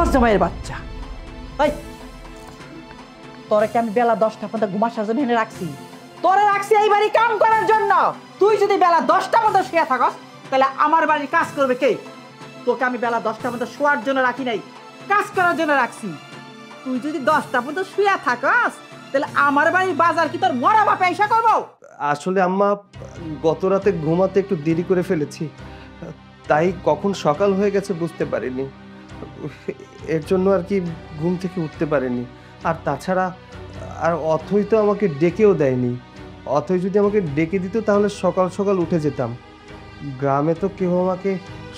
ঘর জামাইয়ের বাচ্চা। এই তোরে কি আমি বেলা 10টা পর্যন্ত ঘুমাসার জন্য এনে রাখছি? তোরে রাখছি এই বাড়ি কাম করার জন্য। তুই যদি বেলা 10টা পর্যন্ত শুয়ে থাকস তাহলে আমার বাড়ির কাজ করবে কে? তোকে আমি বেলা 10টা পর্যন্ত শোয়ার জন্য রাখি নাই, কাজ করার জন্য রাখছি। তুই যদি 10টা পর্যন্ত শুয়ে থাকস তাহলে আমার বাড়ির বাজার কি তোর মরা বাপে এসে করবো? আসলে আম্মা গত রাতে ঘুমাতে একটু দেরি করে ফেলেছি, তাই কখন সকাল হয়ে গেছে বুঝতে পারিনি। এর জন্য আর কি ঘুম থেকে উঠতে পারিনি। আর তাছাড়া আর অথই তো আমাকে ডেকেও দেয়নি। অথই যদি আমাকে ডেকে দিত তাহলে সকাল সকাল উঠে যেতাম। গ্রামে তো কেউ আমাকে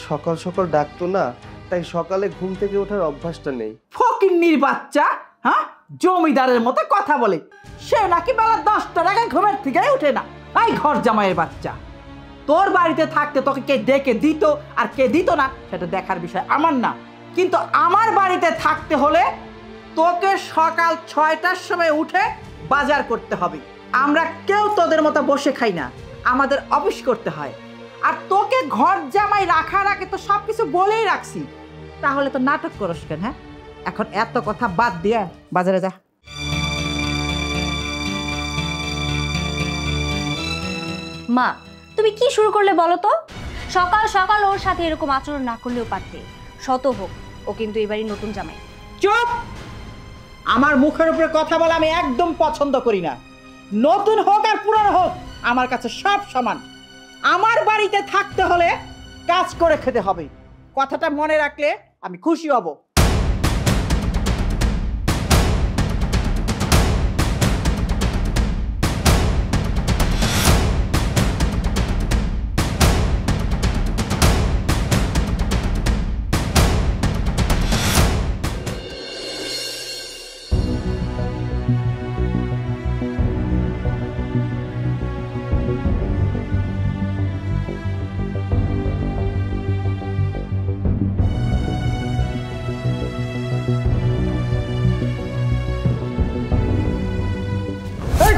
সকাল সকাল ডাকতো না, তাই সকালে ঘুম থেকে ওঠার অভ্যাসটা নেই। ফকিন্নির বাচ্চা, হ্যাঁ, জমিদারের মতো কথা বলে। সে নাকি বেলা 10টার আগে ঘুমের থেকে উঠে না। এই ঘর জামাইয়ের বাচ্চা, তোর বাড়িতে থাকতে তোকে কে ডেকে দিত আর কে দিত না সেটা দেখার বিষয় আমার না, কিন্তু আমার বাড়িতে থাকতে হলে তোকে সকাল 6টার সময় উঠে বাজার করতে হবে। আমরা কেউ তোদের মতো বসে খাই না, আমাদের অফিস করতে হয়। আর তোকে ঘর জামাই রাখার আগে তো সবকিছু বলেই রাখছি, তাহলে তো নাটক করস কেন? হ্যাঁ, এখন এত কথা বাদ দিয়ে বাজারে যা। মা, তুমি কি শুরু করলে বলো তো? সকাল সকাল ওর সাথে এরকম আচরণ না করলেও পারতে। শত হোক, ও কিন্তু এবারই নতুন জামাই। চুপ! আমার মুখের উপরে কথা বলা আমি একদম পছন্দ করি না। নতুন হোক আর পুরানো হোক আমার কাছে সব সমান। আমার বাড়িতে থাকতে হলে কাজ করে খেতে হবে, কথাটা মনে রাখলে আমি খুশি হব।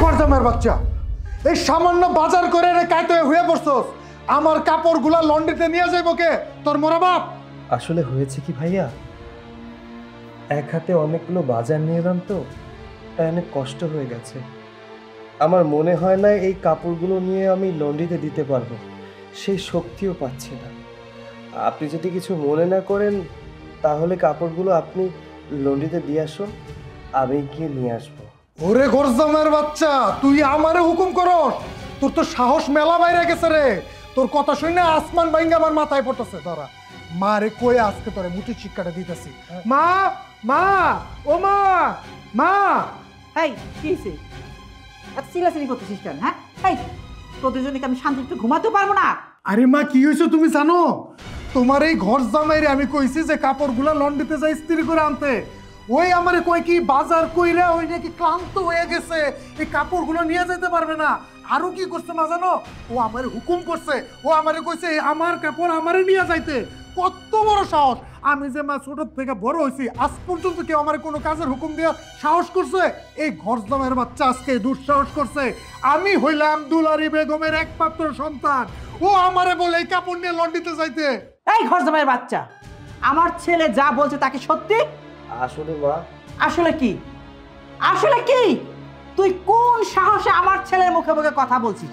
ঘরজামাইয়ের বাচ্চা, এই সামান্য বাজার করে রে কাইতে হয়ে পড়ছস। আমার কাপড়গুলা লন্ড্রিতে নিয়ে যাইব কে? তোর মোরা বাপ। আসলে হয়েছে কি ভাইয়া, এক হাতে অনেকগুলো বাজার নিয়ে এলাম তো, তাই অনেক কষ্ট হয়ে গেছে। আমার মনে হয় না এই কাপড়গুলো নিয়ে আমি লন্ড্রিতে দিতে পারবো, সেই শক্তিও পাচ্ছি না। আপনি যদি কিছু মনে না করেন তাহলে কাপড়গুলো আপনি লন্ড্রিতে দিয়ে আসুন, আমি গিয়ে নিয়ে আসবো। ওরে ঘরজামাইয়ের বাচ্চা, তুই আমারে হুকুম করস? তোর তো সাহস মেলা বাইরে গেছে রে। তোর কথা শুনে আসমান ভাঙ্গা আমার মাথায় পড়তেছে। তোরা মা রে কই আজকে তোরে মুটি শিক্ষাটা দিতেছি। মা, মা, ও মা, মা। এই কি হইছে? এত চিল্লাচিল্লি করতেছিস কেন? হ্যাঁ, এই তোদের জন্য কি আমি শান্তি একটু ঘুমাতে পারবো না? আরে মা, কি হয়েছে তুমি জানো? তোমার এই ঘর জামাইরে আমি কইছি যে কাপড়গুলা লন্ড্রিতে যাই ইস্ত্রি করে আনতে। ওই আমারে কই কি বাজার কইরা ওই নাকি ক্লান্ত হয়ে গেছে, এই কাপড়গুলো নিয়ে যেতে পারবে না। আরো কি করছে মা জানো? ও আমারে হুকুম করছে, ও আমারে কইছে আমার কাপড় আমারে নিয়ে যাইতে। কত বড় সাহস! আমি যে মা ছোট থেকে বড় হয়েছি আজ পর্যন্ত কেউ আমার কোনো কাজের হুকুম দেওয়ার সাহস করছে? এই ঘর জামাইয়ের বাচ্চা আজকে দুঃসাহস করছে। আমি হইলাম দুলারি বেগমের একমাত্র সন্তান, ও আমারে বলে এই কাপড় নিয়ে লন্ড্রিতে যাইতে। এই ঘর জামাইয়ের বাচ্চা, আমার ছেলে যা বলছে তাকে সত্যি? আসলে মা, আসলে কি? আসলে কি? তুই কোন সাহসে আমার ছেলের মুখে মুখে কথা বলছিস?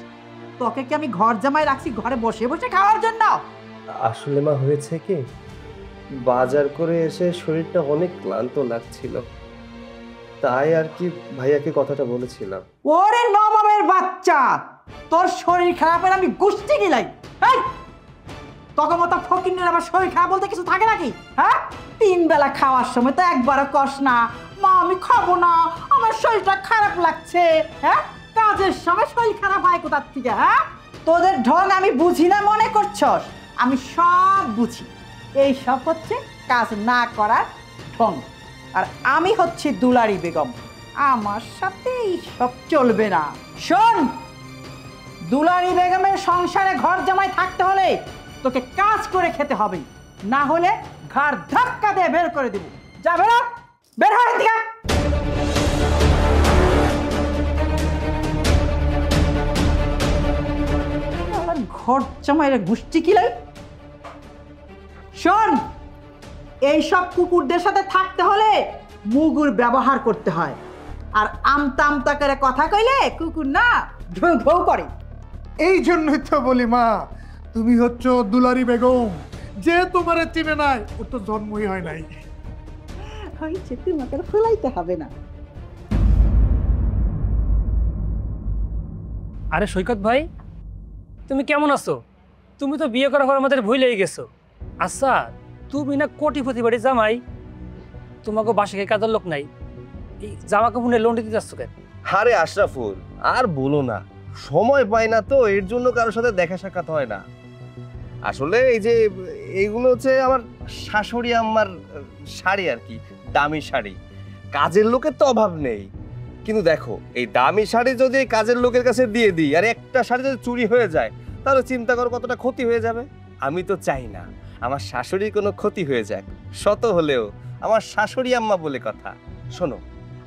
তোকে কি আমি ঘর জামাই রাখছি ঘরে বসে বসে খাওয়ার জন্য? আসলে মা হয়েছে কি, বাজার করে এসে শরীরটা অনেক ক্লান্ত লাগছিল, তাই আর কি ভাইয়াকে কথাটা বলেছিলাম। ওরে নবাবের বাচ্চা, তোর শরীর খারাপের আমি গুষ্টি গিলাই। এই তোকে মতো ফকিনের আবার শরীর খারাপ বলতে কিছু থাকে নাকি? হ্যাঁ, 3 বেলা খাওয়ার সময় তো একবারও কস না মা আমি খাবো না, আমার শরীরটা খারাপ লাগছে। হ্যাঁ, কাজের সময় শরীর খারাপ হয় কোথার থেকে? হ্যাঁ, তোদের ঢং আমি বুঝি না মনে করছস? আমি সব বুঝি। এই সব হচ্ছে কাজ না করার ঢং। আর আমি হচ্ছে দুলারি বেগম, আমার সাথে এই সব চলবে না। শোন, দুলারি বেগমের সংসারে ঘর জামাই থাকতে হলে তোকে কাজ করে খেতে হবে, না হলে ঘাড় ধাক্কা দিয়ে বের করে দেব। যা বেরো, বের হয় এদিকে। ঘর জামাইয়ের গুষ্টি কিলাই। শোন, এইসব কুকুরদের সাথে থাকতে হলে মুগুর ব্যবহার করতে হয়। আর আমতা আমতা করে কথা কইলে কুকুর না ঢৌ ঢৌ করে। এই জন্যই তো বলি মা, তুমি হচ্ছ দুলারি বেগম। যে তোমারে চিনে নাই ওর তো জন্মই হয় নাই। হয়েছে, তোমাকে ফেলাইতে হবে না। আরে সৈকত ভাই, তুমি কেমন আছো? তুমি তো বিয়ে করার পর আমাদের ভুলেই গেছো। আচ্ছা, তুমি না কোটিপতি বাড়ি জামাই, তোমাকে বাসায় কাজের লোক নাই, এই জামা কাপড়ে লোন দিতে যাচ্ছ কেন? আরে আশরাফুল, আর বলো না, সময় পাই না তো, এর জন্য কারোর সাথে দেখা সাক্ষাৎ হয় না। আসলে এই যে এইগুলো হচ্ছে আমার শাশুড়ি আম্মার শাড়ি আর কি, দামি শাড়ি। কাজের লোকের তো অভাব নেই, কিন্তু দেখো এই দামি শাড়ি যদি এই কাজের লোকের কাছে দিয়ে দিই আর একটা শাড়ি যদি চুরি হয়ে যায়, তাহলে চিন্তা করো কতটা ক্ষতি হয়ে যাবে। আমি তো চাই না আমার শাশুড়ির কোনো ক্ষতি হয়ে যাক, শত হলেও আমার শাশুড়ি আম্মা বলে কথা। শোনো,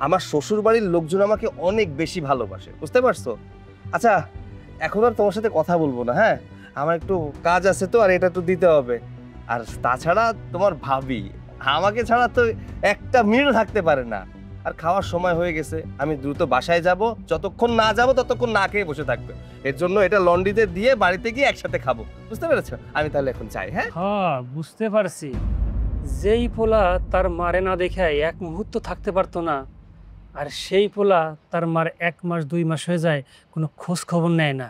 আমার শ্বশুর বাড়ির লোকজন আমাকে অনেক বেশি ভালোবাসে, বুঝতে পারছো? আচ্ছা, এখন আর তোমার সাথে কথা বলবো না, হ্যাঁ? আমার একটু কাজ আছে তো, আর এটা একটু দিতে হবে। আর তাছাড়া তোমার ভাবি আমাকে ছাড়া তো একটা মিনিট থাকতে পারে না। আর খাওয়ার সময় হয়ে গেছে, আমি দ্রুত বাসায় যাব। যতক্ষণ না যাব ততক্ষণ না খেয়ে বসে থাকবে। এর জন্য এটা লন্ড্রিতে দিয়ে বাড়িতে গিয়ে একসাথে খাবো, বুঝতে পেরেছো? আমি তাহলে এখন চাই। হ্যাঁ হ্যাঁ, বুঝতে পারছি। যেই পোলা তার মারে না দেখে এক মুহূর্ত থাকতে পারতো না, আর সেই পোলা তার মার 1 মাস 2 মাস হয়ে যায়, কোনো খোঁজ খবর নেয় না।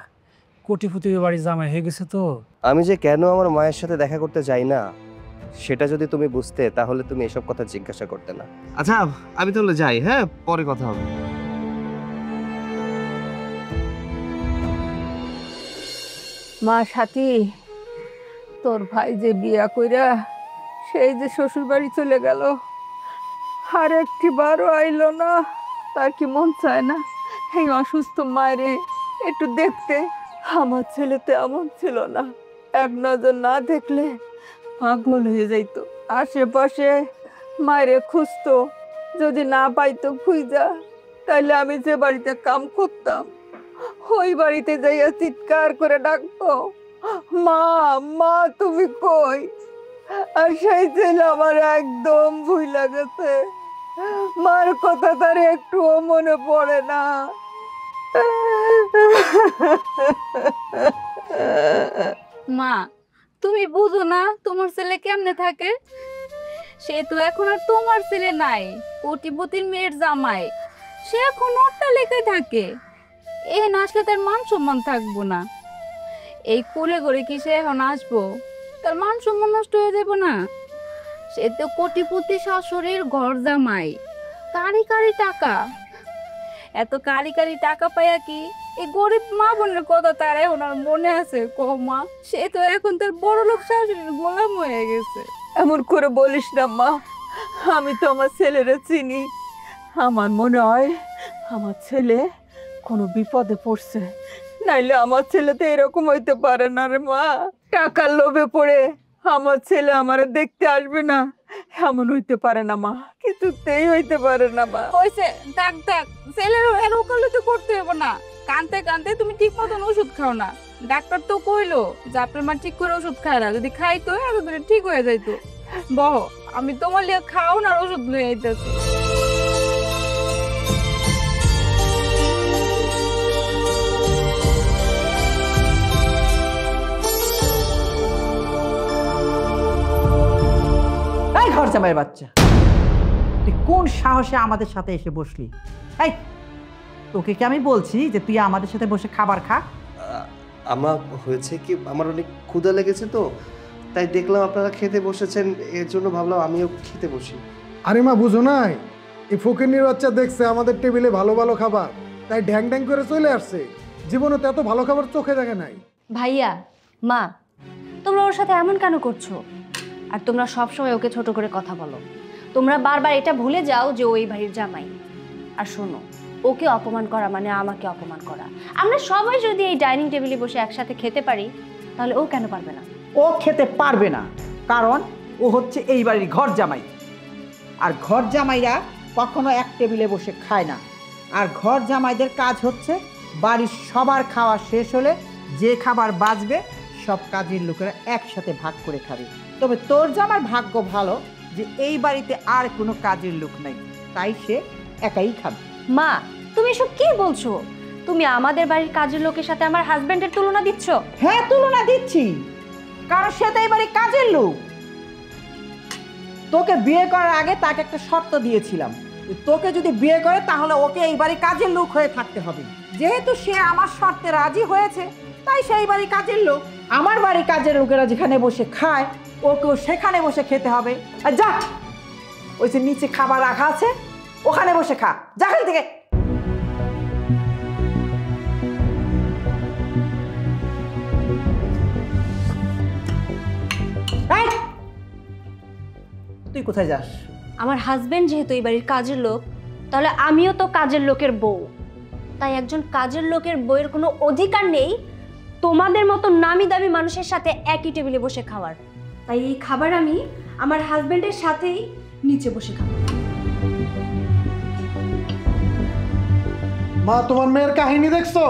কোটিপতি বাড়ি জামাই হয়ে গেছে তো। আমি যে কেন আমার মায়ের সাথে দেখা করতে যাই না, সেটা যদি তুমি বুঝতে তাহলে তুমি এসব কথা জিজ্ঞাসা করতে না। আচ্ছা, আমি তাহলে যাই, হ্যাঁ? পরে কথা হবে। মা সাথী, তোর ভাই যে বিয়া কইরা সেই যে শ্বশুর বাড়ি চলে গেল, আর একটি বারও আইলো না। তার কি মন চায় না এই অসুস্থ মায়েরে একটু দেখতে? আমার ছেলে তো এমন ছিল না, এক নজর না দেখলে পাগল হয়ে যাইতো। আশেপাশে মায়েরে খুঁজতো, যদি না পাইতো খুঁজা, তাইলে আমি যে বাড়িতে কাম করতাম ওই বাড়িতে যাইয়া চিৎকার করে ডাকতো, মা মা তুমি কই? আর সেই ছেলে আমার একদম ভুইলা গেছে। মার কথা তার একটুও মনে পড়ে না। মা, তুমি বুঝো না তোমার ছেলে কেমনে থাকে? সে তো এখন আর তোমার ছেলে নাই, কোটিপতির মেয়ের জামাই। সে এখন অট্টালিকায় থাকে। এ না আসলে তার মান সম্মান থাকবো না। এই কোলে করে কি সে এখন আসবো? তার মান সম্মান নষ্ট হয়ে যাবো না? সে তো কোটিপতি শাশুড়ির ঘর জামাই, কারি কারি টাকা। এত কারি কারি টাকা পাইয়া কি এই গরিব মা বোনের কথা তার এখন আর মনে আছে? মা, সে তো এখন তার বড় লোক শাশুড়ির গোলাম হয়ে গেছে। এমন করে বলিস না মা, আমি তো আমার ছেলেরে চিনি। আমার মনে হয় আমার ছেলে কোনো বিপদে পড়ছে, নাইলে আমার ছেলে তো এরকম হইতে পারে না রে মা। টাকার লোভে পড়ে আমার ছেলে আমারে দেখতে আসবে না, এমন হইতে পারে না মা, কিছুতেই হইতে পারে না মা। হয়েছে, থাক থাক, ছেলের ওকালতি করতে হবে না। কানতে কানতে তুমি ঠিক মতন ওষুধ খাও না। ডাক্তার তো কইলো যে আপনার মা ঠিক করে ওষুধ খায় না, যদি খাইতো এতদিনে ঠিক হয়ে যাইতো। বহ, আমি তোমার লিয়ে খাও না, ওষুধ লয়ে আইতেছি। এই ঘর জামাইয়ের বাচ্চা, তুই কোন সাহসে আমাদের সাথে এসে বসলি? এই, তোকে কি আমি বলছি যে তুই আমাদের সাথে বসে খাবার খা? আমার হয়েছে কি, আমার অনেক ক্ষুধা লেগেছে তো, তাই দেখলাম আপনারা খেতে বসেছেন, এর জন্য ভাবলাম আমিও খেতে বসি। আরে মা, বুঝো নাই, এই ফকিন্নির বাচ্চা দেখছে আমাদের টেবিলে ভালো ভালো খাবার, তাই ঢ্যাং ঢ্যাং করে চলে আসছে। জীবনে তো এত ভালো খাবার চোখে দেখে নাই। ভাইয়া, মা, তোমরা ওর সাথে এমন কেন করছো? আর তোমরা সবসময় ওকে ছোট করে কথা বলো। তোমরা বারবার এটা ভুলে যাও যে ওই বাড়ির জামাই। আর শোনো, ওকে অপমান করা মানে আমাকে অপমান করা। আমরা সবাই যদি এই ডাইনিং টেবিলে বসে একসাথে খেতে পারি, তাহলে ও কেন পারবে না? ও খেতে পারবে না, কারণ ও হচ্ছে এই বাড়ির ঘর জামাই। আর ঘর জামাইরা কখনো এক টেবিলে বসে খায় না। আর ঘর জামাইদের কাজ হচ্ছে বাড়ির সবার খাওয়া শেষ হলে যে খাবার বাঁচবে সব কাজের লোকেরা একসাথে ভাগ করে খাবে। তবে তোর জামার ভাগ্য ভালো যে এই বাড়িতে আর কোনো কাজের লোক নাই, তাই সে একাই খাবে। মা, তুমি এসব কি বলছো? তুমি আমাদের বাড়ির কাজের লোকের সাথে আমার হাজবেন্ডের তুলনা দিচ্ছ? হ্যাঁ, তুলনা দিচ্ছি, কারণ সে তো এই বাড়ির কাজের লোক। তোকে বিয়ে করার আগে তাকে একটা শর্ত দিয়েছিলাম, তোকে যদি বিয়ে করে তাহলে ওকে এই বাড়ির কাজের লোক হয়ে থাকতে হবে। যেহেতু সে আমার শর্তে রাজি হয়েছে, তাই সেই বাড়ির কাজের লোক। আমার বাড়ির কাজের লোকেরা যেখানে বসে খায়, ওকেও সেখানে বসে খেতে হবে। আর যা, ওই যে নিচে খাবার রাখা আছে, ওখানে বসে খা, যা খালি থেকে। তুই কোথায় যাস? আমার হাজবেন্ড যেহেতু এই বাড়ির কাজের লোক, তাহলে আমিও তো কাজের লোকের বউ। তাই একজন কাজের লোকের বউয়ের কোনো অধিকার নেই তোমাদের মতো নামি দামি মানুষের সাথে একই টেবিলে বসে খাওয়ার। তাই এই খাবার আমি আমার হাজবেন্ডের সাথেই নিচে বসে খাবো। মা, তোমার মেয়ের কাহিনী দেখছো?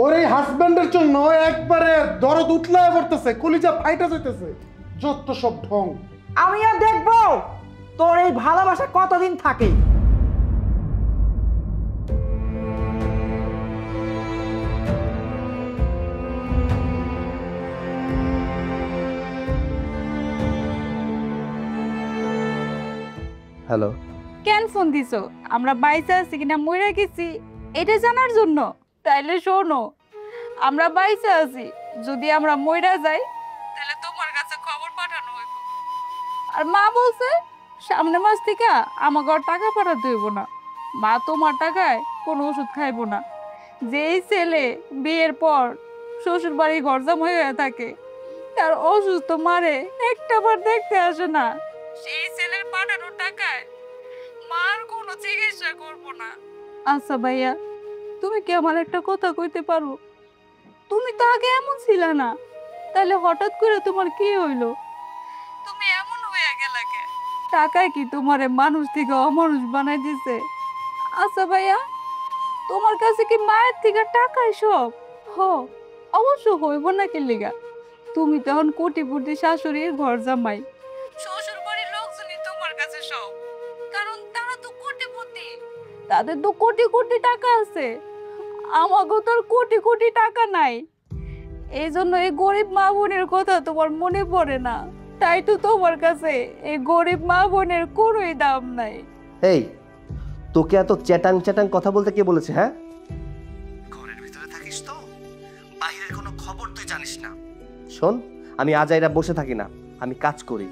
ওর এই হাজবেন্ডের জন্য একবারে দরদ উতলায় পড়তেছে, কলিজা ফাইটা যাইতেছে। যত সব ঢং। আমি আর দেখবো তোর এই ভালোবাসা কতদিন থাকে। হ্যালো, কেন ফোন দিছো? আমরা বাইসে আছি কিনা মরে গেছি এটা জানার জন্য? তাইলে শোনো, আমরা বাইসে আছি, যদি আমরা মইরা যাই তাহলে তোমার কাছে খবর পাঠানো হইব। আর মা বলছে সামনে মাস থেকে আমাকে আর টাকা পাঠাতে হইব না। মা তোমার টাকায় কোনো ওষুধ খাইব না। যেই ছেলে বিয়ের পর শ্বশুর বাড়ি ঘরজাম হয়ে থাকে, তার অসুস্থ মারে একটা বার দেখতে আসে না, সেই ছেলের পাঠানোর টাকায় মার কোনো চিকিৎসা করবো না। আচ্ছা ভাইয়া, তুমি কি আমার একটা কথা কইতে পারো? তুমি তো আগে এমন ছিলে না, তাহলে হঠাৎ করে তোমার কি হইলো? তুমি এমন হয়ে গেলা কে? টাকায় কি তোমারে মানুষ থেকে অমানুষ বানাই দিছে? আচ্ছা ভাইয়া, তোমার কাছে কি মায়ের থেকে টাকাই সব? অবশ্য হইব না কি লিগা? তুমি তখন কোটিপতি শাশুড়ির ঘর জামাই, শ্বশুর বাড়ির লোকজনই তোমার কাছে সব, কারণ তারা তো কোটিপতি, তাদের তো কোটি কোটি টাকা আছে। আমাকেও তো আর কোটি কোটি টাকা নাই। এই জন্য এই গরিব মা বোনের কথা তোমার মনে পড়ে না, তাই তো তোমার কাছে এই গরিব মা বোনের কোনোই দাম নাই। এই তোকে এত চ্যাটাং চ্যাটাং কথা বলতে কে বলেছে? হ্যাঁ, ঘরের ভিতরে থাকিস তো, বাইরের কোনো খবর তুই জানিস না। শোন, আমি আজ এরা বসে থাকি না, আমি কাজ করি,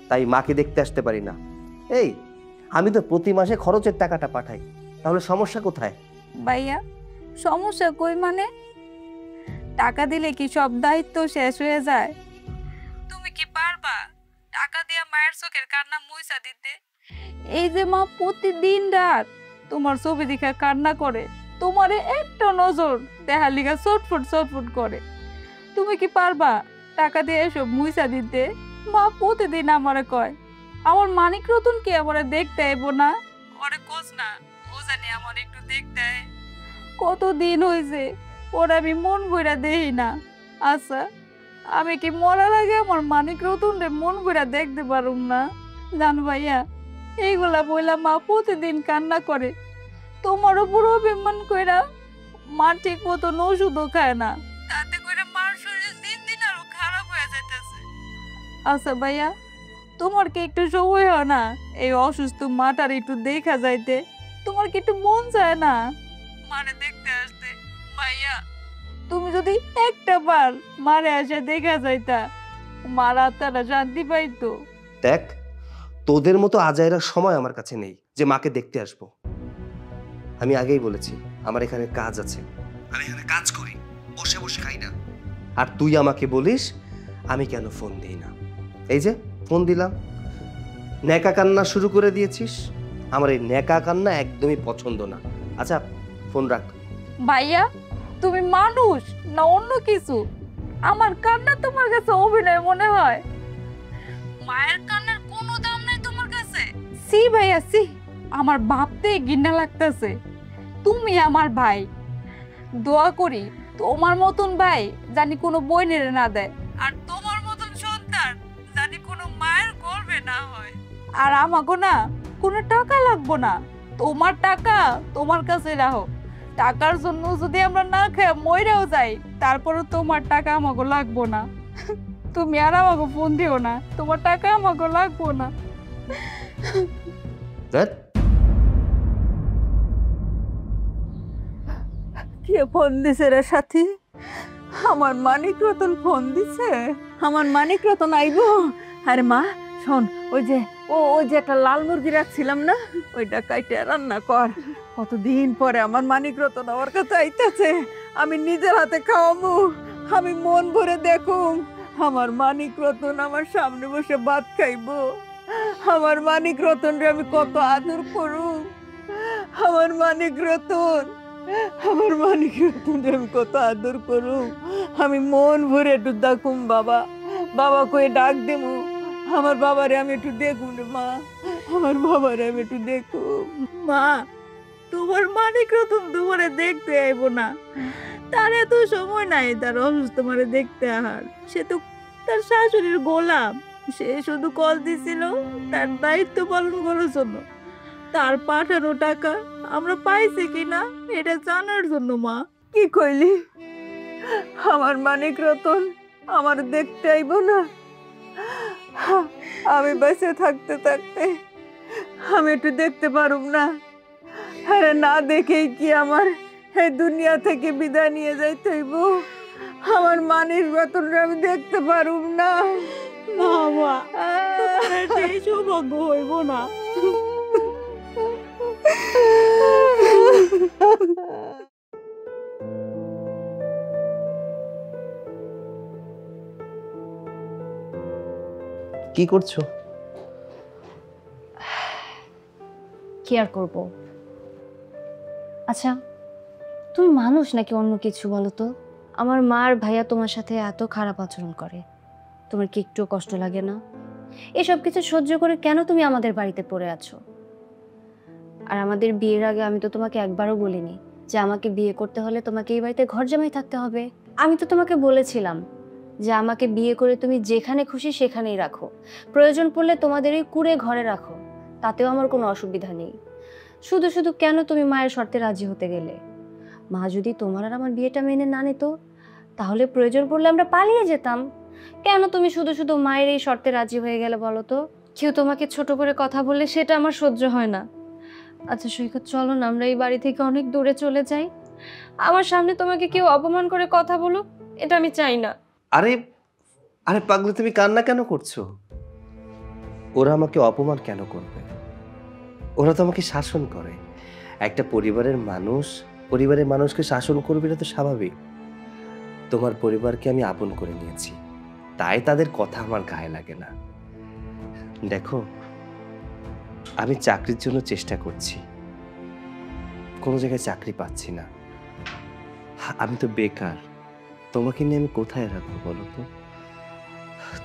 তাই মাকে দেখতে আসতে পারি না। এই আমি তো প্রতি মাসে খরচের টাকাটা পাঠাই, তাহলে সমস্যা কোথায়? ভাইয়া, সমস্যা কই মানে? টাকা দিলে কি সব দায়িত্ব শেষ হয়ে যায়? তুমি কি পারবা টাকা দিয়ে মায়ের চোখের কান্না মুইসা দিতে? এই যে মা প্রতিদিন রাত তোমার ছবি দেখে কান্না করে, তোমারে একটা নজর দেখার লিগা চটফট চটফট করে, তুমি কি পারবা টাকা দিয়ে এসব মুইসা দিতে? মা প্রতিদিন আমারে কয়, আমার মানিক রতন কি আমারে দেখতে আইব না? ওরে কোচ না, ও জানি আমার একটু দেখতে। কতদিন হয়েছে ওর আমি মন ভইরা দেই না। আচ্ছা, আমি কি মরার আগে আমার মানিক রতন রে মন ভইরা দেখতে পারুম না? জান ভাইয়া, এইগুলা বইলা মা প্রতিদিন কান্না করে, তোমার উপর অভিমান কইরা মা ঠিক মতন ওষুধও খায় না, তাতে করে মার শরীর দিন দিন আরো খারাপ হয়ে যাইতেছে। আচ্ছা ভাইয়া, তোমার কি একটু সময় হয় না এই অসুস্থ মাটার একটু দেখা যাইতে? তোমার কি একটু মন চায় না মানে দেখতে আসতে? ভাইয়া, তুমি যদি একটা বার মারে আসে দেখা যাইতা, মার আত্মাটা শান্তি পাইতো। দেখ, তোদের মতো আজাইরার সময় আমার কাছে নেই যে মাকে দেখতে আসবো। আমি আগেই বলেছি আমার এখানে কাজ আছে, আমি এখানে কাজ করি, বসে বসে খাই না। আর তুই আমাকে বলিস আমি কেন ফোন দিই না। এই যে ফোন দিলাম, ন্যাকা কান্না শুরু করে দিয়েছিস। আমার এই ন্যাকা কান্না একদমই পছন্দ না। আচ্ছা, ফোন রাখ। ভাইয়া, তুমি মানুষ না অন্য কিছু? আমার কান্না তোমার কাছে অভিনয় মনে হয়? মায়ের কান্নার কোনো দাম নাই তোমার কাছে? সি ভাইয়া সি, আমার ভাবতে ঘৃণা লাগতেছে। তুমি আমার ভাই, দোয়া করি তোমার মতন ভাই জানি কোনো বোনের না দেয়, আর তোমার মতন সন্তান জানি কোনো মায়ের গর্ভে না হয়। আর আমাগো না কোনো টাকা লাগবো না, তোমার টাকা তোমার কাছে রাখো। টাকার জন্য যদি আমরা না খেয়ে মইরাও যাই, তারপরও তোমার টাকা আমাগো লাগবো না। তুমি আর আমাকে ফোন দিও না, তোমার টাকা আমাকে লাগবো না। কে ফোন দিছে রে সাথী? আমার মানিক রতন ফোন দিছে? আমার মানিক রতন আইবো? আরে মা শোন, ওই যে একটা লাল মুরগি রাখছিলাম না, ওইটা কাইটে রান্না কর। কতদিন পরে আমার মানিক রতন আমার কাছে আইতেছে, আমি নিজের হাতে খাওয়ামু, আমি মন ভরে দেখুম। আমার মানিক রতন আমার সামনে বসে ভাত খাইবো। আমার মানিক রতন রে আমি কত আদর করুম। আমার মানিক রতন, আমার মানিক রতন রে আমি কত আদর করুম। আমি মন ভরে একটু দেখুম বাবা, বাবা কয়ে ডাক দেবো। আমার বাবারে আমি একটু দেখুম রে মা, আমার বাবারে আমি একটু দেখুম। মা, তোমার মানিক রতন তোমারে দেখতে আইবো না, তার এত সময় নাই তার অসুস্থ মারে দেখতে আহার। সে তো তার শাশুড়ির গোলাম, সে শুধু কল দিছিল তার দায়িত্ব পালন করার জন্য। তার পাঠানো টাকা আমরা পাইছি কিনা এটা জানার জন্য। মা, কি কইলি? আমার মানিক রতন আমার দেখতে আইব না? আমি বেঁচে থাকতে থাকতে আমি একটু দেখতে পারুম না? আরে না দেখেই কি আমার এই দুনিয়া থেকে বিদায় নিয়ে যাইতে হইব? আমার মানিক রতন আমি দেখতে পারুম না? না মা, তোমার সেই সৌভাগ্য হইব না। কি করছো? কি আর করবো? আচ্ছা, তুমি মানুষ নাকি অন্য কিছু বলো তো? আমার মা আর ভাইয়া তোমার সাথে এত খারাপ আচরণ করে, তোমার কি একটু কষ্ট লাগে না? এসব কিছু সহ্য করে কেন তুমি আমাদের বাড়িতে পড়ে আছো? আর আমাদের বিয়ের আগে আমি তো তোমাকে একবারও বলিনি যে আমাকে বিয়ে করতে হলে তোমাকে এই বাড়িতে ঘর জামাই থাকতে হবে। আমি তো তোমাকে বলেছিলাম যে আমাকে বিয়ে করে তুমি যেখানে খুশি সেখানেই রাখো, প্রয়োজন পড়লে তোমাদের এই কুঁড়ে ঘরে রাখো, তাতেও আমার কোনো অসুবিধা নেই। শুধু শুধু কেন তুমি মায়ের শর্তে রাজি হতে গেলে? মা যদি তোমার আর আমার বিয়েটা মেনে না নিত, তাহলে প্রয়োজন পড়লে আমরা পালিয়ে যেতাম। কেন তুমি শুধু শুধু মায়ের এই শর্তে রাজি হয়ে গেলে বলো তো? কেউ তোমাকে ছোট করে কথা বললে সেটা আমার সহ্য হয় না। আচ্ছা সৈকত, চলো না আমরা এই বাড়ি থেকে অনেক দূরে চলে যাই। আমার সামনে তোমাকে কেউ অপমান করে কথা বলুক, এটা আমি চাই না। আরে আরে পাগলি, তুমি কান্না কেন করছো? ওরা আমাকে অপমান কেন করবে? ওরা তো আমাকে শাসন করে। একটা পরিবারের মানুষকে শাসন করবে, এটা তো স্বাভাবিক। তোমার পরিবারকে আমি আপন করে নিয়েছি, তাই তাদের কথা আমার গায়ে লাগে না। দেখো, আমি চাকরির জন্য চেষ্টা করছি, কোনো জায়গায় চাকরি পাচ্ছি না। আমি তো বেকার, তোমাকে নিয়ে আমি কোথায় রাখবো বলো তো?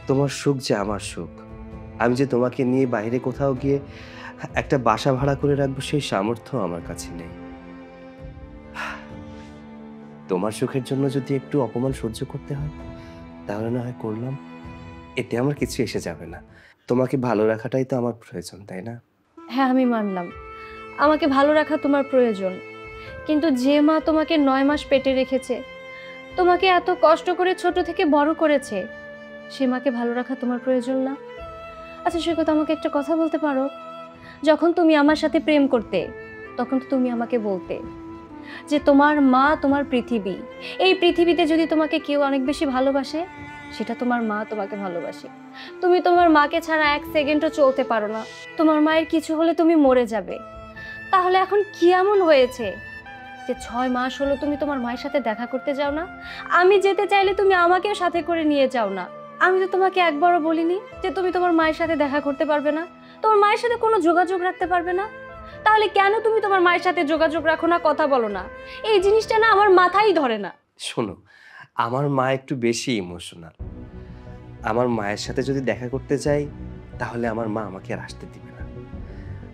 তোমার সুখ যে আমার সুখ, আমি যে তোমাকে নিয়ে বাইরে কোথাও গিয়ে একটা বাসা ভাড়া করে রাখবো সেই সামর্থ্য আমার কাছে নেই। তোমার সুখের জন্য যদি একটু অপমান সহ্য করতে হয় তাহলে না হয় করলাম, এতে আমার কিছু এসে যাবে না। তোমাকে ভালো রাখাটাই তো আমার প্রয়োজন, তাই না? হ্যাঁ, আমি মানলাম আমাকে ভালো রাখা তোমার প্রয়োজন, কিন্তু যে মা তোমাকে 9 মাস পেটে রেখেছে, তোমাকে এত কষ্ট করে ছোট থেকে বড় করেছে, সে মাকে ভালো রাখা তোমার প্রয়োজন না? আচ্ছা সৈকত, আমাকে একটা কথা বলতে পারো? যখন তুমি আমার সাথে প্রেম করতে, তখন তো তুমি আমাকে বলতে যে তোমার মা তোমার পৃথিবী, এই পৃথিবীতে যদি তোমাকে কেউ অনেক বেশি ভালোবাসে সেটা তোমার মা তোমাকে ভালোবাসে। তুমি তোমার মাকে ছাড়া 1 সেকেন্ডও চলতে পারো না, তোমার মায়ের কিছু হলে তুমি মরে যাবে। তাহলে এখন কি এমন হয়েছে যে 6 মাস হলো তুমি তোমার মায়ের সাথে দেখা করতে যাও না? আমি যেতে চাইলে তুমি আমাকেও সাথে করে নিয়ে যাও না। আমি তো তোমাকে একবারও বলিনি যে তুমি তোমার মায়ের সাথে দেখা করতে পারবে না, তোমার মায়ের সাথে কোনো যোগাযোগ রাখতে পারবে না। তাহলে কেন তুমি তোমার মায়ের সাথে যোগাযোগ রাখো না, কথা বলো না? এই জিনিসটা না আমার মাথায় ধরে না। শোনো, আমার মা একটু বেশি ইমোশনাল। আমার মায়ের সাথে যদি দেখা করতে যাই তাহলে আমার মা আমাকে আর আসতে দিবে না,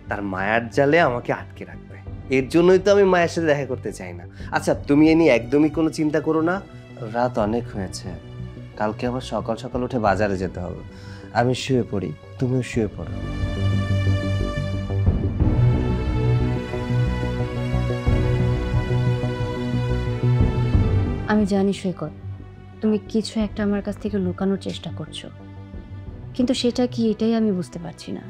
তার মায়ার জালে আমাকে আটকে রাখবে। এর জন্যই তো আমি মায়ের সাথে দেখা করতে চাই না। আচ্ছা তুমি এ নিয়ে একদমই কোনো চিন্তা করো না, রাত অনেক হয়েছে, কালকে আবার সকাল সকাল উঠে বাজারে যেতে হবে। আমি শুয়ে পড়ি, তুমিও শুয়ে পড়ো। আমি জানি সৈকত, তুমি কিছু একটা আমার কাছ থেকে লুকানোর চেষ্টা করছো, কিন্তু সেটা কি এটাই আমি বুঝতে পারছি না।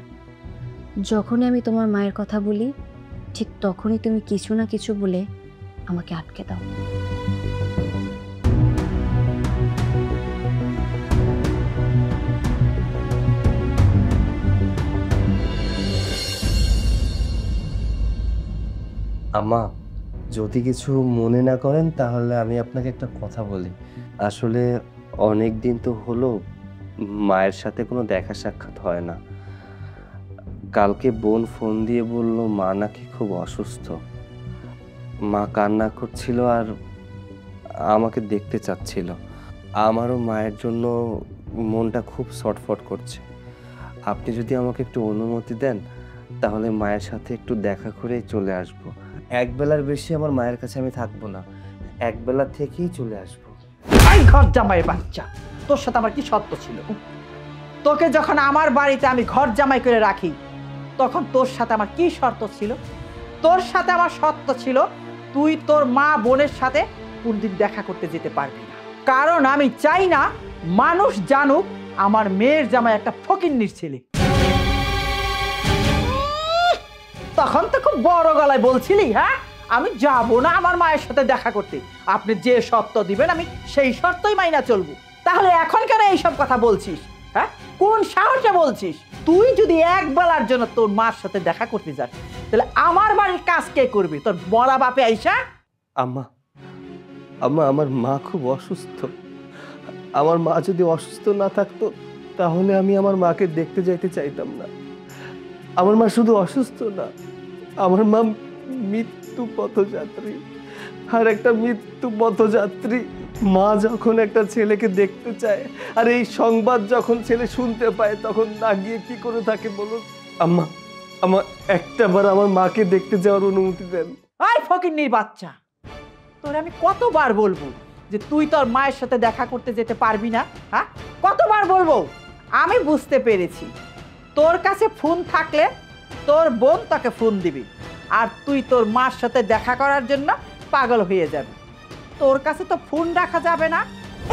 যখনই আমি তোমার মায়ের কথা বলি, ঠিক তখনই তুমি কিছু না কিছু বলে আমাকে আটকে দাও। আম্মা, যদি কিছু মনে না করেন তাহলে আমি আপনাকে একটা কথা বলি। আসলে অনেক দিন তো হলো মায়ের সাথে কোনো দেখা সাক্ষাৎ হয় না। কালকে বোন ফোন দিয়ে বলল মা নাকি খুব অসুস্থ। মা কান্না করছিল আর আমাকে দেখতে চাচ্ছিল। আমারও মায়ের জন্য মনটা খুব ছটফট করছে। আপনি যদি আমাকে একটু অনুমতি দেন তাহলে মায়ের সাথে একটু দেখা করে চলে আসব। একবেলার বেশি আমার মায়ের কাছে আমি থাকবো না, একবেলা থেকেই চলে আসবো। এই ঘর জামাইয়ের বাচ্চা, তোর সাথে আমার কি শর্ত ছিল? তোকে যখন আমার বাড়িতে আমি ঘর জামাই করে রাখি তখন তোর সাথে আমার কি শর্ত ছিল? তোর সাথে আমার শর্ত ছিল তুই তোর মা বোনের সাথে কোনদিন দেখা করতে যেতে পারবি না, কারণ আমি চাই না মানুষ জানুক আমার মেয়ের জামাই একটা ফকিন্নির ছেলে। তখন তো খুব বড় গলায় বলছিলি, হ্যাঁ আমি যাব না আমার মায়ের সাথে দেখা করতে, আপনি যে শর্ত দিবেন আমি সেই শর্তই মাইনা চলবো। তাহলে এখন কেন এইসব কথা বলছিস? হ্যাঁ, কোন সাহসে বলছিস? তুই যদি একবেলার জন্য তোর মার সাথে দেখা করতে যাস তাহলে আমার বাড়ির কাজ কে করবি? তোর বড়া বাপে আইসা? আম্মা, আম্মা, আমার মা খুব অসুস্থ। আমার মা যদি অসুস্থ না থাকতো তাহলে আমি আমার মাকে দেখতে যাইতে চাইতাম না। আমার মা শুধু অসুস্থ না, আমার মা মৃত্যু পথযাত্রী। আর একটা মৃত্যু পথযাত্রী মা যখন একটা ছেলেকে দেখতে চায় আর এই সংবাদ যখন ছেলে শুনতে পায় তখন না গিয়ে কি করে থাকে বলুন? আম্মা, আমার একটাবার আমার মাকে দেখতে যাওয়ার অনুমতি দেন। আয় ফকিন্নির বাচ্চা, তোর আমি কতবার বলবো যে তুই তোর মায়ের সাথে দেখা করতে যেতে পারবি না? হ্যাঁ, কতবার বলবো? আমি বুঝতে পেরেছি তোর কাছে ফোন থাকলে তোর বোন তাকে ফোন দিবি আর তুই তোর মার সাথে দেখা করার জন্য পাগল হয়ে যাবি। তোর কাছে তো ফোন রাখা যাবে না,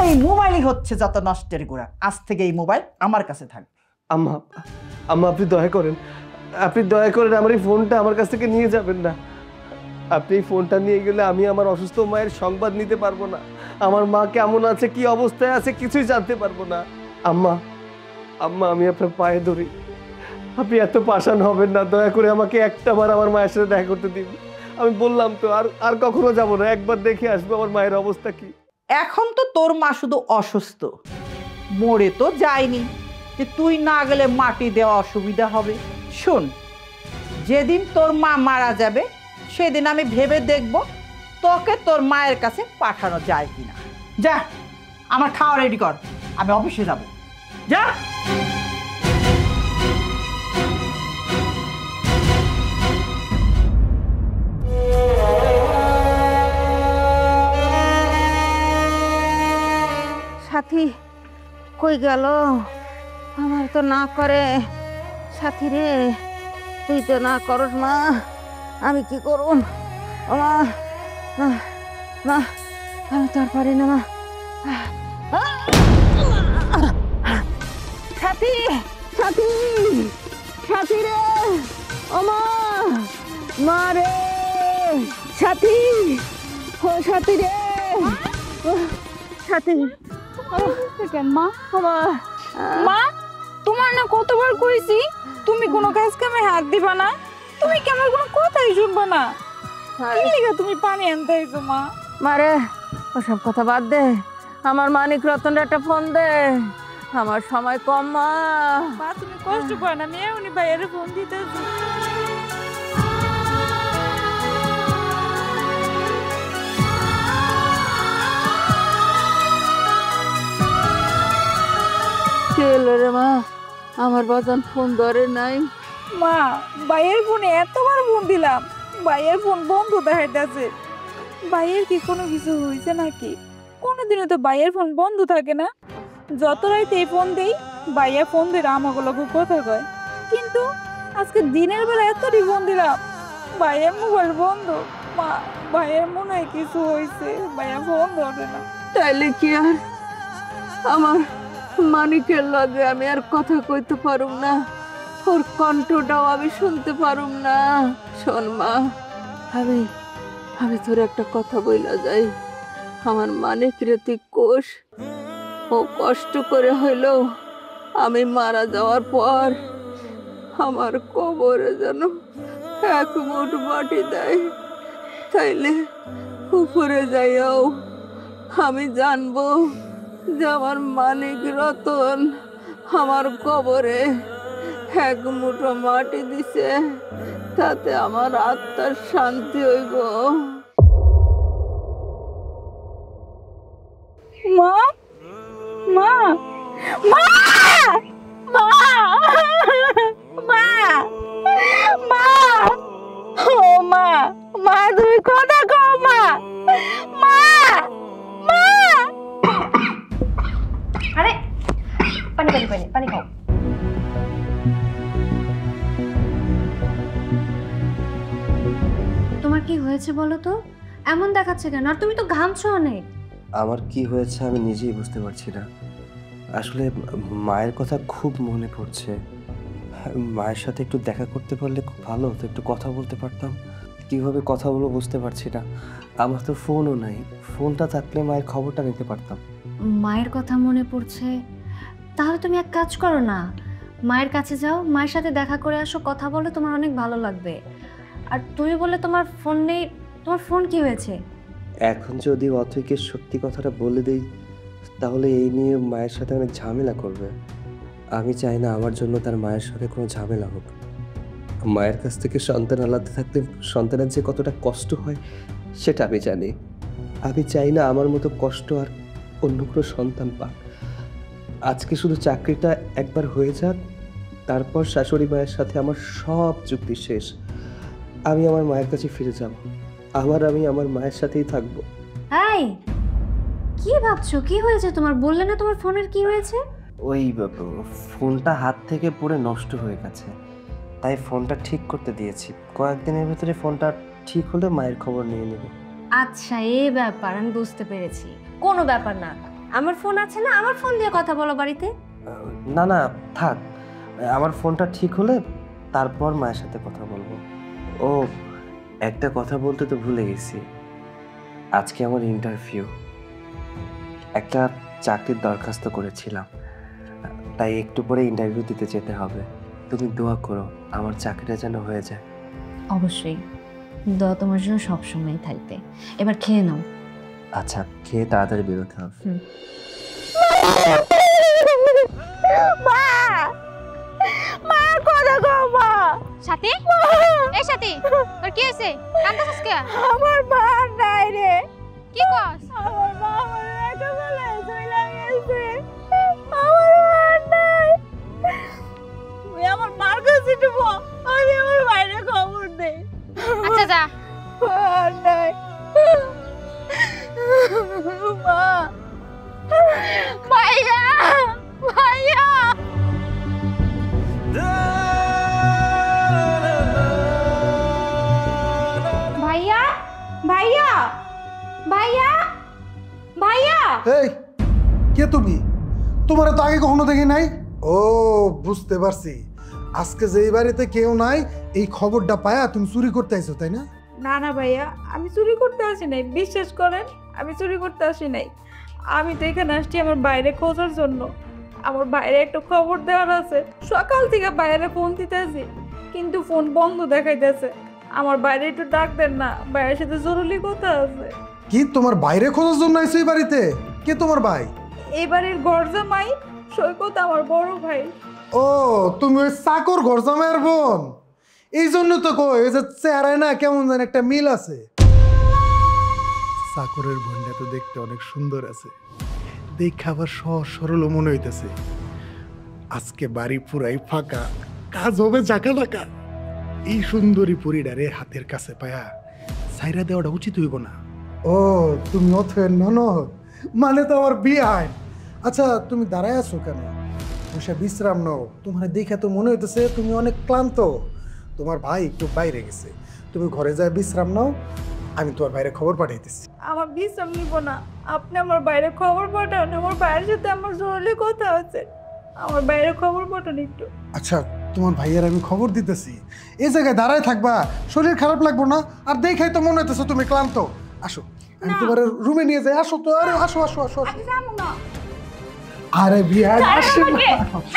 এই মোবাইলই হচ্ছে যত নষ্টের গোড়া। আজ থেকে এই মোবাইল আমার কাছে থাকবে। আম্মা, আম্মা, আপনি দয়া করেন, আপনি দয়া করেন আমার এই ফোনটা আমার কাছ থেকে নিয়ে যাবেন না। আপনি এই ফোনটা নিয়ে গেলে আমি আমার অসুস্থ মায়ের সংবাদ নিতে পারবো না। আমার মা কেমন আছে, কি অবস্থায় আছে কিছুই জানতে পারবো না। আম্মা, আম্মা, আমি আপনার পায়ে ধরি, আপনি এত পাষাণ হবেন না। দয়া করে আমাকে একটাবার আমার মায়ের সাথে দেখা করতে দিন। আমি বললাম তো আর কখনো যাবো না, একবার দেখে আসবো আমার মায়ের অবস্থা কি। এখন তো তোর মা শুধু অসুস্থ, মরে তো যায়নি যে তুই না গেলে মাটি দেওয়া অসুবিধা হবে। শোন, যেদিন তোর মা মারা যাবে সেদিন আমি ভেবে দেখব তোকে তোর মায়ের কাছে পাঠানো যায় কিনা। যা, আমার খাওয়া রেডি কর, আমি অফিসে যাব। যা। সাথী কই গেল? আমার তো না করে। সাথী রে, তুই তো না করস মা, আমি কি করুম? মা, মা, আমি তো আর পারি না মা। সাথী, সাথী, সাথী রে, ও মা, মা রে, সাথী, ও সাথী রে, সাথী। মা, মা, তোমার না কতবার কইছি তুমি কোনো কাজ কামে হাত দিবা না, তুমি কি আমার কোনো কথাই শুনবা না? কি লিগা তুমি পানি আনতে আইছো মা? মারে, ওসব কথা বাদ দে, আমার মানিক রতন একটা ফোন দে, আমার সময় কম মা। মা তুমি কষ্ট পাও না, আমি এমনি ভাইয়ের ফোন দিতেছি। কে এলো রে মা? আমার বাজান ফোন ধরে নাই। মা, ভাইয়ের ফোনে এতবার ফোন দিলাম, ভাইয়ের ফোন বন্ধ দেখাইতেছে। ভাইয়ের কি কোনো কিছু হয়েছে নাকি? কোনোদিনও তো ভাইয়ের ফোন বন্ধ থাকে না। যত রাইতেই ফোন দেই ভাইয়া ফোন দিলে আমাকে লোক কথা কয়, কিন্তু আজকে দিনের বেলা এতটি ফোন দিলাম ভাইয়ের মোবাইল বন্ধ। মা, ভাইয়ের মনে হয় কিছু হয়েছে, ভাইয়া ফোন ধরে না। তাইলে কি আর আমার মানিকের লগে আমি আর কথা কইতে পারুম না? ওর কণ্ঠটাও আমি শুনতে পারুম না? শোন মা, আমি তোর একটা কথা বইলা যাই। আমার মানিক রে তুই কোষ, ও কষ্ট করে হইলেও আমি মারা যাওয়ার পর আমার কবরে যেন এক মুঠ মাটি দেয়, তাইলে উপরে যাইও আমি জানবো যে আমার মানিক রতন আমার কবরে এক মুঠো মাটি দিছে, তাতে আমার আত্মার শান্তি হইব। মা, মা, মা, মা, মা, মা, ও মা, মা তুমি কথা কও মা, মা, মা। আরে পানি পানি পানি পানি খাও। তোমার কি হয়েছে বলো তো? এমন দেখাচ্ছে কেন? আর তুমি তো ঘামছো অনেক। আমার কি হয়েছে আমি নিজেই বুঝতে পারছি না। আসলে মায়ের কথা খুব মনে পড়ছে। মায়ের সাথে একটু দেখা করতে পারলে খুব ভালো হতো, একটু কথা বলতে পারতাম। কীভাবে কথা বলবো বুঝতে পারছি না। আমার তো ফোনও নাই, ফোনটা থাকলে মায়ের খবরটা নিতে পারতাম। মায়ের কথা মনে পড়ছে? তাহলে তুমি এক কাজ করো না, মায়ের কাছে যাও, মায়ের সাথে দেখা করে আসো, কথা বলো, তোমার অনেক ভালো লাগবে। আর তুমি বললে তোমার ফোন নেই, তোমার ফোন কি হয়েছে? এখন যদি অথৈকে সত্যি কথাটা বলে দেই তাহলে এই নিয়ে মায়ের সাথে অনেক ঝামেলা করবে। আমি চাই না আমার জন্য তার মায়ের সাথে কোনো ঝামেলা হোক। মায়ের কাছ থেকে সন্তান আলাদা থাকলে সন্তানের যে কতটা কষ্ট হয় সেটা আমি জানি। আমি চাই না আমার মতো কষ্ট আর অন্য কোনো সন্তান পাক। আজকে শুধু চাকরিটা একবার হয়ে যাক, তারপর শাশুড়ি মায়ের সাথে আমার সব চুক্তি শেষ। আমি আমার মায়ের কাছে ফিরে যাব, আমি আমার মায়ের সাথেই থাকবো। এই কি ভাবছো? কি হয়েছে তোমার? বললে না তোমার ফোনের কি হয়েছে? ওই ফোনটা হাত থেকে পুরো নষ্ট হয়ে গেছে, তাই ফোনটা ঠিক করতে দিয়েছি। কয়েকদিনের ভিতরে ফোনটা ঠিক হলে মায়ের খবর নিয়ে নেব। আচ্ছা, এই ব্যাপার, আমি বুঝতে পেরেছি। কোনো ব্যাপার না, আমার ফোন আছে না, আমার ফোন দিয়ে কথা বলো বাড়িতে। না না থাক, আমার ফোনটা ঠিক হলে তারপর মায়ের সাথে কথা বলবো। ও একটা কথা বলতে তো ভুলে গেছি, আজকে আমার ইন্টারভিউ। একটা চাকরির দরখাস্ত করেছিলাম, তাই একটু পরে ইন্টারভিউ দিতে যেতে হবে। তুমি দোয়া করো আমার চাকরিটা যেন হয়ে যায়। অবশ্যই, দোয়া তোমার জন্য সবসময় থাকবে। এবার খেয়ে নাও। আচ্ছা, খেয়ে তাড়াতাড়ি বেরোতে হবে। মা, মার কথা কও মা। সাথী, এই সাথী, তোর কি হয়েছে? কান্দাছিস কে? আমার মা নাই রে। কি কস? আমার মা আমার একা বলে চলে গেছে। আমার মা নাই। তুই আমার মার কাছে যাবো, আমি আমার বাইরে খবর দেই। আচ্ছা যা। মা নাই। মা, ভাইয়া, ভাইয়া। ভাইয়া, ভাইয়া, ভাইয়া, ভাইয়া। এই কে তুমি? তোমার তো আগে কখনো দেখি নাই। ও বুঝতে পারছি, আজকে যে এই বাড়িতে কেউ নাই এই খবরটা পায়া তুমি চুরি করতে আইছো, তাই না? না না ভাইয়া, আমি চুরি করতে আসি নাই, বিশ্বাস করেন, আমি চুরি করতে আসি নাই। আমি তো এখানে আসছি আমার বাইরে খোঁজার জন্য। আমার বাইরে একটা খবর দেওয়ার আছে। সকাল থেকে বাইরে ফোন দিতেছি, কিন্তু ফোন বন্ধ দেখাইতেছে। আমার বাইরে একটু ডাক দেন না, বাইরের সাথে জরুরি কথা আছে। কি তোমার বাইরে খোঁজার জন্য আইছো এই বাড়িতে? কে তোমার ভাই? এই বাড়ির গরজামাই সৈকত আমার বড় ভাই। ও তুমি ওই চাকর ঘর জামাইয়ের বোন? এই জন্য তো কই, ওই যে চেহারায় না কেমন যেন একটা মিল আছে। চাকরের বোনটা তো দেখতে অনেক সুন্দর আছে, দেখে আবার সহজ সরল মনে হইতেছে। আজকে বাড়ি পুরাই ফাঁকা, কাজ হবে জাকা টাকা। এই সুন্দরী পরিডারে হাতের কাছে পায়া সাইরা দেওয়াটা উচিত হইব না? ও তুমি অথের ননদ, মানে তো আমার বিয়ে হয়। আচ্ছা তুমি দাঁড়ায় আছো কেন? বসে বিশ্রাম নাও। তোমার দেখে তো মনে হইতেছে তুমি অনেক ক্লান্ত। তোমার ভাই একটু বাইরে গেছে, তুমি ঘরে যায় বিশ্রাম নাও, আমি তোমার বাইরে খবর পাঠাইতেছি। আমার বিশ্রাম নিব না, আপনি আমার বাইরে খবর পাঠান। আমার ভাইয়ের সাথে আমার জরুরি কথা আছে, আমার বাইরে খবর পাঠান একটু। আচ্ছা তোমার ভাইয়ের আমি খবর দিতেছি। এই জায়গায় দাঁড়ায় থাকবা, শরীর খারাপ লাগবো না? আর দেখাই তো মনে হইতেছে তুমি ক্লান্ত। আসো আমি তোমার রুমে নিয়ে যাই। আসো তো, আরে আসো আসো আসো আসো। আরে বিয়ার আসো না।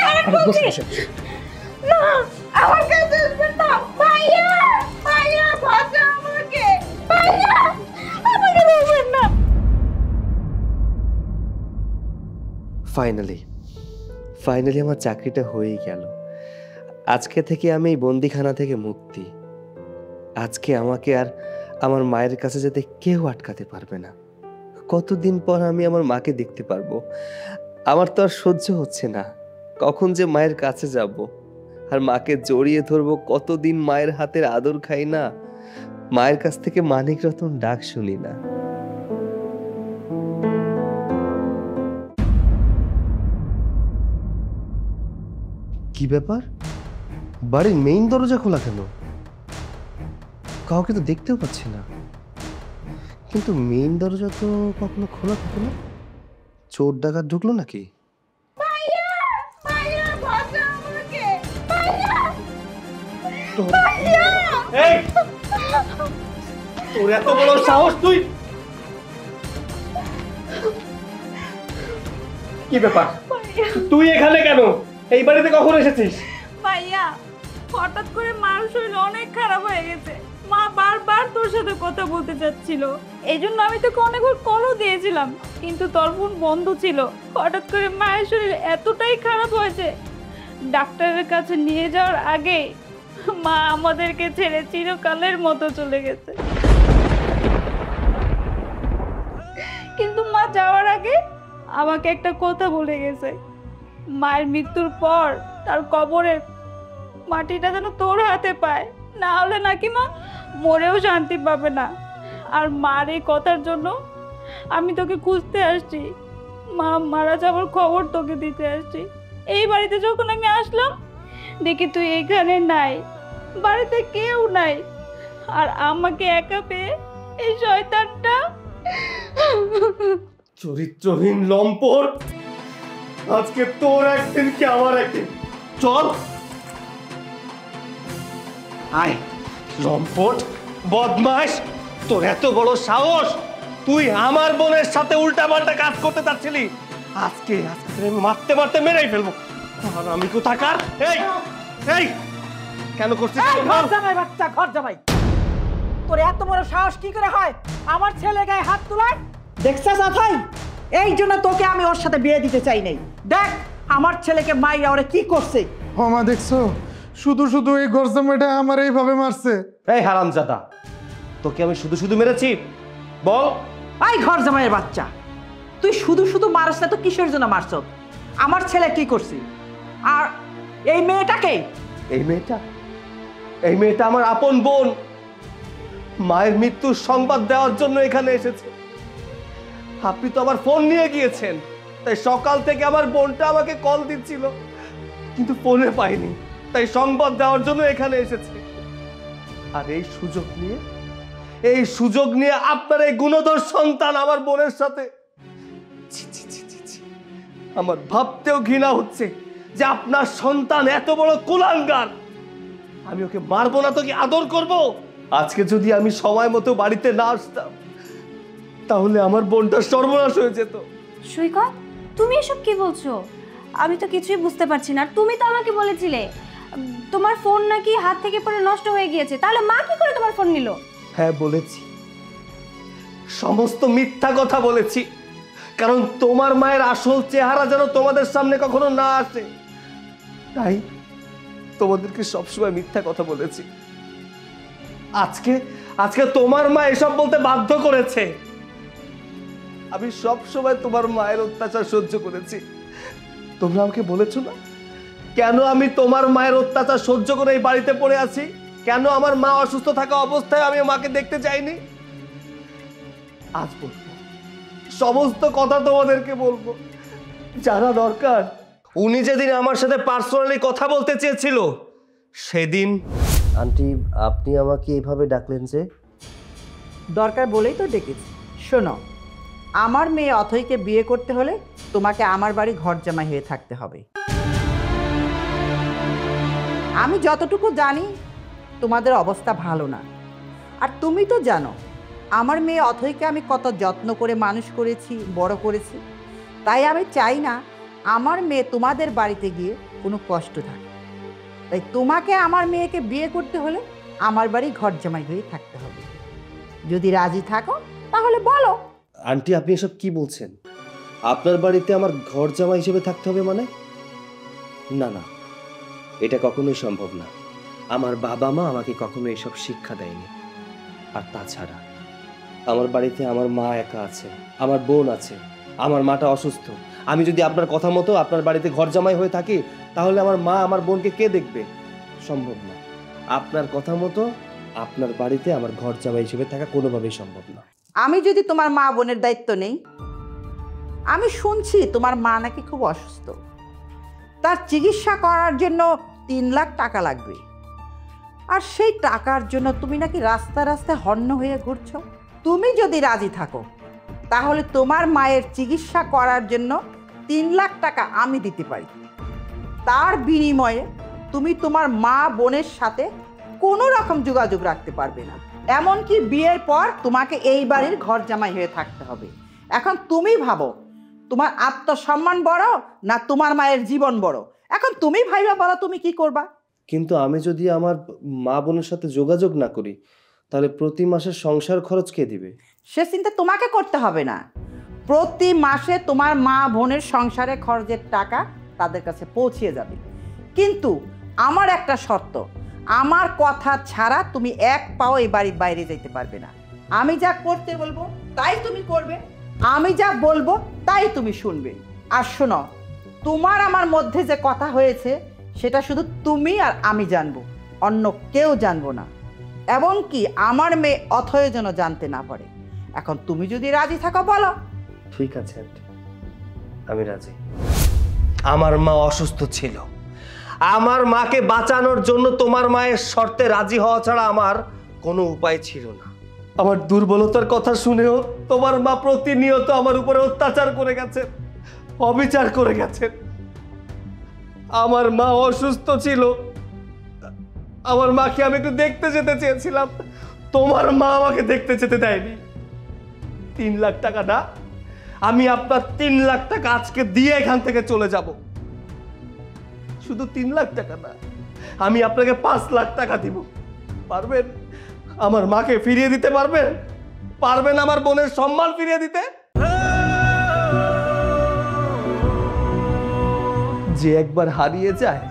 আরে বসে বসে। না, আমার কাছে আসবেন না। ভাইয়া, ভাইয়া বাঁচাও আমাকে। ভাইয়া, আমাকে বলবেন না। ফাইনালি আমার চাকরিটা হয়েই গেল। আজকে থেকে আমি এই বন্দিখানা থেকে মুক্তি। আজকে আমাকে আর আমার মায়ের কাছে যেতে কেউ আটকাতে পারবে না। কতদিন পর আমি আমার মাকে দেখতে পারবো। আমার তো আর সহ্য হচ্ছে না, কখন যে মায়ের কাছে যাব আর মাকে জড়িয়ে ধরবো। কতদিন মায়ের হাতের আদর খাই না, মায়ের কাছ থেকে মানিক রতন ডাক শুনি না। কি ব্যাপার, বাড়ির মেইন দরজা খোলা কেন? কাউকে তো দেখতেও পাচ্ছি না। কিন্তু মেইন দরজা তো কখনো খোলা থাকে না। চোর ডাকাত ঢুকলো নাকি? এই, তোর এত বড় সাহস! তুই কি ব্যাপার, তুই এখানে কেন? এই বাড়িতে কখন এসেছিস? ভাইয়া, হঠাৎ করে মার শরীর অনেক খারাপ হয়ে গেছে। মা বারবার তোর সাথে কথা বলতে চাচ্ছিল, এই জন্য আমি তোকে অনেকবার কলও দিয়েছিলাম, কিন্তু তোর ফোন বন্ধ ছিল। হঠাৎ করে মায়ের শরীর এতটাই খারাপ হয়েছে, ডাক্তারের কাছে নিয়ে যাওয়ার আগে মা আমাদেরকে ছেড়ে চিরকালের মতো চলে গেছে। কিন্তু মা যাওয়ার আগে আমাকে একটা কথা বলে গেছে, মায়ের মৃত্যুর পর তার কবরের মাটিটা যেন তোর হাতে পায়, না হলে নাকি মা মরেও শান্তি পাবে না। আর মার এই কথার জন্য আমি তোকে খুঁজতে আসছি, মা মারা যাওয়ার খবর তোকে দিতে আসছি। এই বাড়িতে যখন আমি আসলাম দেখি তুই এখানে নাই, বাড়িতে কেউ নাই, আর আমাকে একা পেয়ে এই শয়তানটা। চরিত্রহীন লম্পট, আজকে তোর একদিন কি আমার একদিন। চল আয়। লম্পট, বদমাশ, তোর এত বড় সাহস! তুই আমার বোনের সাথে উল্টাপাল্টা কাজ করতে চাচ্ছিলি। আজকে আমি মারতে মারতে মেরেই ফেলবো। আর আমি কোথাকার? এই এই কেন করছিস? ঘর জামাই বাচ্চা, ঘর জামাই, তোর এত বড় সাহস কি করে হয় আমার ছেলে গায়ে হাত তোলার? দেখছিস ভাই, এই জন্য তোকে আমি ওর সাথে বিয়ে দিতে চাই নাই। দেখ আমার ছেলেকে মাইরা ওরে কি করছে। মা দেখছো, শুধু শুধু এই গরজামাইটা আমার এইভাবে মারছে। এই হারামজাদা, তোকে আমি শুধু শুধু মেরেছি? বল। এই ঘর জামাইয়ের বাচ্চা, তুই শুধু শুধু মারছ না তো কিসের জন্য মারছ? আমার ছেলে কি করছে? আর এই মেয়েটাকে? এই মেয়েটা আমার আপন বোন। মায়ের মৃত্যুর সংবাদ দেওয়ার জন্য এখানে এসেছে। আপনি তো আমার ফোন নিয়ে গিয়েছেন, তাই সকাল থেকে আমার বোনটা আমাকে কল দিচ্ছিল, কিন্তু ফোনে পাইনি, তাই সংবাদ দেওয়ার জন্য এখানে এসেছে। আর এই সুযোগ নিয়ে আপনার এই গুণধর সন্তান আমার বোনের সাথে। ছি, ছি, ছি, ছি, ছি। আমার ভাবতেও ঘৃণা হচ্ছে যে আপনার সন্তান এত বড় কুলাঙ্গার। আমি ওকে মারবো না তো কি আদর করব? আজকে যদি আমি সময় মতো বাড়িতে না আসতাম তাহলে আমার বোনটা সর্বনাশ হয়ে যেত। সৈকত, তুমি এসব কি বলছো? আমি তো কিছুই বুঝতে পারছি না। তুমি তো আমাকে বলেছিলে তোমার ফোন নাকি হাত থেকে পড়ে নষ্ট হয়ে গিয়েছে, তাহলে মা কি করে তোমার ফোন নিল? হ্যাঁ বলেছি, সমস্ত মিথ্যা কথা বলেছি, কারণ তোমার মায়ের আসল চেহারা যেন তোমাদের সামনে কখনো না আসে, তাই তোমাদেরকে সবসময় মিথ্যা কথা বলেছি। আজকে তোমার মা এসব বলতে বাধ্য করেছে। আমি সব সময় তোমার মায়ের অত্যাচার সহ্য করেছি। তোমরা আমাকে বলেছো না কেন আমি তোমার মায়ের অত্যাচার সহ্য করে এই বাড়িতে পড়ে আছি? কেন আমার মা অসুস্থ থাকা অবস্থায় আমি মাকে দেখতে চাইনি? আজ বলবো, সমস্ত কথা তোমাদেরকে বলবো। জানা দরকার উনি যেদিন আমার সাথে পার্সোনালি কথা বলতে চেয়েছিল সেদিন। আন্টি, আপনি আমাকে এইভাবে ডাকলেন যে? দরকার বলেই তো ডেকেছি। শোনো, আমার মেয়ে অথইকে বিয়ে করতে হলে তোমাকে আমার বাড়ি ঘর জামাই হয়ে থাকতে হবে। আমি যতটুকু জানি তোমাদের অবস্থা ভালো না, আর তুমি তো জানো আমার মেয়ে অথইকে আমি কত যত্ন করে মানুষ করেছি, বড় করেছি। তাই আমি চাই না আমার মেয়ে তোমাদের বাড়িতে গিয়ে কোনো কষ্ট থাকে। তাই তোমাকে আমার মেয়েকে বিয়ে করতে হলে আমার বাড়ি ঘর জামাই হয়ে থাকতে হবে। যদি রাজি থাকো তাহলে বলো। আন্টি, আপনি এসব কি বলছেন? আপনার বাড়িতে আমার ঘর জামাই হিসেবে থাকতে হবে মানে? না না, এটা কখনোই সম্ভব না। আমার বাবা মা আমাকে কখনো এসব শিক্ষা দেয়নি। আর তাছাড়া আমার বাড়িতে আমার মা একা আছে, আমার বোন আছে, আমার মাটা অসুস্থ। আমি যদি আপনার কথা মতো আপনার বাড়িতে ঘর জামাই হয়ে থাকি তাহলে আমার মা আমার বোনকে কে দেখবে? সম্ভব না। আপনার কথা মতো আপনার বাড়িতে আমার ঘর জামাই হিসেবে থাকা কোনোভাবেই সম্ভব না। আমি যদি তোমার মা বোনের দায়িত্ব নেই, আমি শুনছি তোমার মা নাকি খুব অসুস্থ, তার চিকিৎসা করার জন্য 3 লাখ টাকা লাগবে। আর সেই টাকার জন্য তুমি নাকি রাস্তায় রাস্তায় হন্য হয়ে ঘুরছো। তুমি যদি রাজি থাকো তাহলে তোমার মায়ের চিকিৎসা করার জন্য 3 লাখ টাকা আমি দিতে পারি। তার বিনিময়ে তুমি তোমার মা বোনের সাথে কোনো রকম যোগাযোগ রাখতে পারবে না, এমনকি বিয়ের পর তোমাকে এই বাড়ির ঘর জামাই হয়ে থাকতে হবে। এখন তুমি ভাবো তোমার আত্মসম্মান বড় না তোমার মায়ের জীবন বড়? এখন তুমি ভাইবা বলো তুমি কি করবা। কিন্তু আমি যদি আমার মা বোনের সাথে যোগাযোগ না করি তাহলে প্রতি মাসে সংসার খরচ কে দিবে? সে চিন্তা তোমাকে করতে হবে না। প্রতি মাসে তোমার মা বোনের সংসারে খরচের টাকা তাদের কাছে পৌঁছিয়ে যাবে। কিন্তু আমার একটা শর্ত, আমার কথা ছাড়া তুমি এক পাও এই বাড়ির বাইরে যেতে পারবে না। আমি যা করতে বলবো তাই তুমি করবে, আমি যা বলবো তাই তুমি শুনবে। আর শোনো, তোমার আমার মধ্যে যে কথা হয়েছে সেটা শুধু তুমি আর আমি জানবো, অন্য কেউ জানবো না। এমনকি আমার মেয়ে অথয় যেন জানতে না পারে। এখন তুমি যদি রাজি থাকো বলো। ঠিক আছে আন্টি, আমি রাজি। আমার মা অসুস্থ ছিল, আমার মাকে বাঁচানোর জন্য তোমার মায়ের শর্তে রাজি হওয়া ছাড়া আমার কোনো উপায় ছিল না। আমার দুর্বলতার কথা শুনেও তোমার মা প্রতিনিয়ত আমার উপরে অত্যাচার করে গেছেন, অবিচার করে গেছেন। আমার মা অসুস্থ ছিল, আমার মাকে আমি একটু দেখতে যেতে চেয়েছিলাম, তোমার মা আমাকে দেখতে যেতে দেয়নি। 3 লাখ টাকা না, আমি আপনার 3 লাখ টাকা আজকে দিয়ে এখান থেকে চলে যাব। শুধু 3 লাখ টাকা না, আমি আপনাকে 5 লাখ টাকা দিব। পারবেন আমার মাকে ফিরিয়ে দিতে? পারবেন? পারবেন আমার বোনের সম্মান ফিরিয়ে দিতে? যে একবার হারিয়ে যায়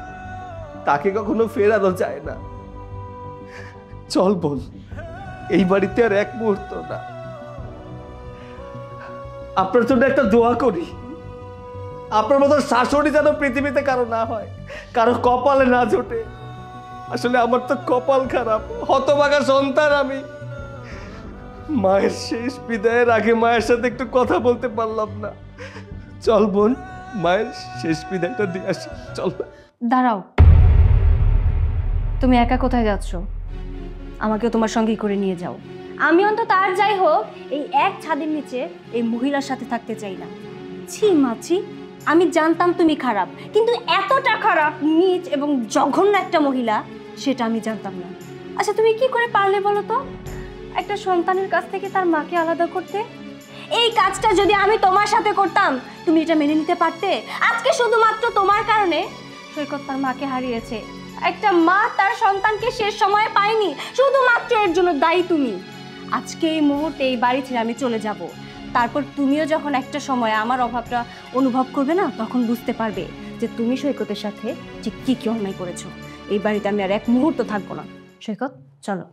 তাকে কখনো ফেরানো যায় না। চল বোন, এই বাড়িতে আর এক মুহূর্ত না। আপনার জন্য একটা দোয়া করি, আপনার মতো শাশুড়ি যেন পৃথিবীতে কারো না হয়, কারো কপালে না জোটে। আসলে আমার তো কপাল খারাপ, হতভাগা সন্তান আমি। মায়ের শেষ বিদায়ের আগে মায়ের সাথে একটু কথা বলতে পারলাম না। চল বোন, মায়ের শেষ বিদায়টা দিয়ে আসি। চল। দাঁড়াও, তুমি একা কোথায় যাচ্ছ? আমাকেও তোমার সঙ্গেই করে নিয়ে যাও। আমি অন্তত আর যাই হোক এই এক ছাদের নিচে এই মহিলার সাথে থাকতে চাই না। ছি মাছি, আমি জানতাম তুমি খারাপ, কিন্তু এতটা খারাপ, নীচ এবং জঘন্য একটা মহিলা সেটা আমি জানতাম না। আচ্ছা তুমি কি করে পারলে বলো তো একটা সন্তানের কাছ থেকে তার মাকে আলাদা করতে? এই কাজটা যদি আমি তোমার সাথে করতাম তুমি এটা মেনে নিতে পারতে? আজকে শুধুমাত্র তোমার কারণে সৈকত তার মাকে হারিয়েছে। একটা মা তার সন্তানকে শেষ সময়ে পায়নি, শুধুমাত্র এর জন্য দায়ী তুমি। আজকে এই মুহূর্তে এই বাড়ি ছেড়ে আমি চলে যাব। তারপর তুমিও যখন একটা সময় আমার অভাবটা অনুভব করবে না, তখন বুঝতে পারবে যে তুমি সৈকতের সাথে ঠিক কি কি অন্যায় করেছো। এই বাড়িতে আমি আর এক মুহূর্ত থাকবো না। সৈকত চলো।